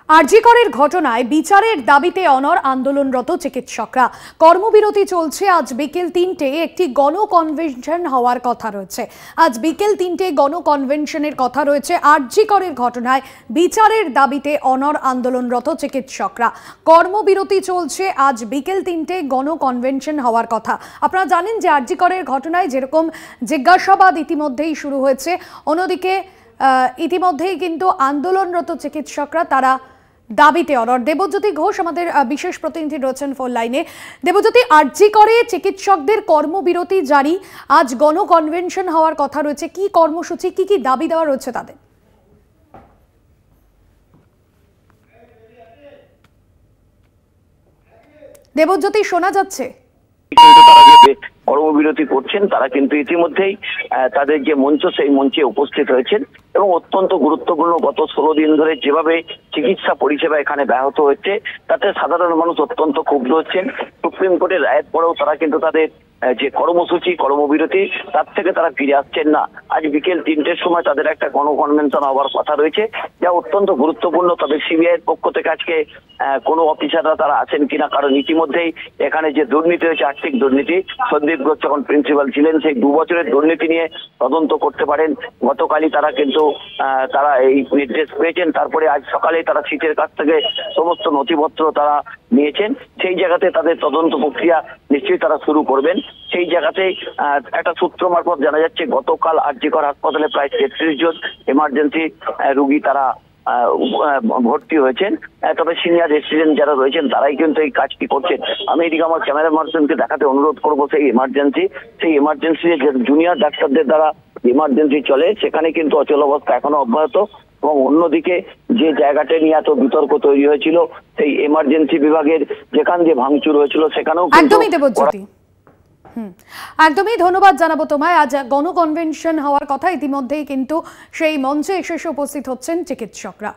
আরজি করের ঘটনায় বিচারের দাবিতে অনড় আন্দোলনরত চিকিৎসকরা। কর্মবিরতি চলছে। আজ বিকেল ৩টে একটি গণকনভেনশন হওয়ার কথা রয়েছে। আজ বিকেল ৩টে গণকনভেনশনের কথা রয়েছে। আরজি করের ঘটনায় বিচারের দাবিতে অনড় আন্দোলনরত চিকিৎসকরা। কর্মবিরতি চলছে। আজ বিকেল ৩টে গণকনভেনশন হওয়ার কথা। আপনারা জানেন যে আরজি করের ঘটনায় যেরকম জিজ্ঞাসাবাদ ইতিমধ্যেই শুরু হয়েছে, অন্যদিকে ইতিমধ্যেই কিন্তু আন্দোলনরত চিকিৎসকরা তারা দাবিতে অনড়। দেবজ্যোতি ঘোষ আমাদের বিশেষ প্রতিনিধি রয়েছেন ফোন লাইনে। দেবজ্যোতি, আরজি করে চিকিৎসকদের কর্মবিরতি জারি, আজ গণকনভেনশন হওয়ার কথা রয়েছে, কি কর্মসূচি, কি কি দাবি দেওয়া রয়েছে তাদের? দেবজ্যোতি, শোনা যাচ্ছে? কর্মবিরতি করছেন তারা কিন্তু ইতিমধ্যেই তাদের যে মঞ্চ সেই মঞ্চে উপস্থিত হয়েছেন এবং অত্যন্ত গুরুত্বপূর্ণ গত 16 দিন ধরে যেভাবে চিকিৎসা পরিষেবা এখানে ব্যাহত হচ্ছে তাতে সাধারণ মানুষ অত্যন্ত ক্ষুব্ধ হচ্ছেন। সুপ্রিম কোর্টের রায়ের পরেও তারা কিন্তু তাদের যে কর্মসূচি কর্মবিরতি তার থেকে তারা ফিরে আসছেন না। আজ বিকেল 3টের সময় তাদের একটা গণকনভেনশন হওয়ার কথা রয়েছে, যা অত্যন্ত গুরুত্বপূর্ণ। তবে সিবিআই এর পক্ষ থেকে আজকে কোনো অফিসাররা তারা আছেন কিনা, কারণ ইতিমধ্যেই এখানে যে দুর্নীতি হয়েছে, আর্থিক দুর্নীতি, সন্দীপ ঘোষ যখন প্রিন্সিপাল ছিলেন সেই 2 বছরের দুর্নীতি নিয়ে তদন্ত করতে পারেন। গতকালই তারা কিন্তু তারা এই নির্দেশ পেয়েছেন। তারপরে আজ সকালে তারা সিটের কাছ থেকে সমস্ত নথিপত্র তারা নিয়েছেন। সেই জায়গাতে তাদের তদন্ত প্রক্রিয়া নিশ্চয়ই তারা শুরু করবেন। সেই জায়গাতে একটা সূত্র মারফত জানা যাচ্ছে গতকাল আরজি কর হাসপাতালে প্রায় 33 জন এমার্জেন্সি রোগী তারা ভর্তি হয়েছেন। তবে সিনিয়র রেসিডেন্ট যারা রয়েছেন তারাই কিন্তু এই কাজটি করছেন। আমি এদিকে আমার ক্যামেরা পার্সনকে দেখাতে অনুরোধ করবো সেই এমার্জেন্সি যে জুনিয়র ডাক্তারদের দ্বারা এমার্জেন্সি চলে সেখানে কিন্তু অচল অবস্থা এখনো অব্যাহত। এবং অন্যদিকে যে জায়গাটা নিয়ে এত বিতর্ক তৈরি হয়েছিল সেই এমার্জেন্সি বিভাগের যেখান দিয়ে ভাঙচুর হয়েছিল সেখানেও একদমই দেবজ্যোতি, একদমই ধন্যবাদ জানাবো তোমায়। আজ গণকনভেনশন হওয়ার কথা, ইতিমধ্যেই কিন্তু সেই মঞ্চে এসে উপস্থিত হচ্ছেন চিকিৎসকরা।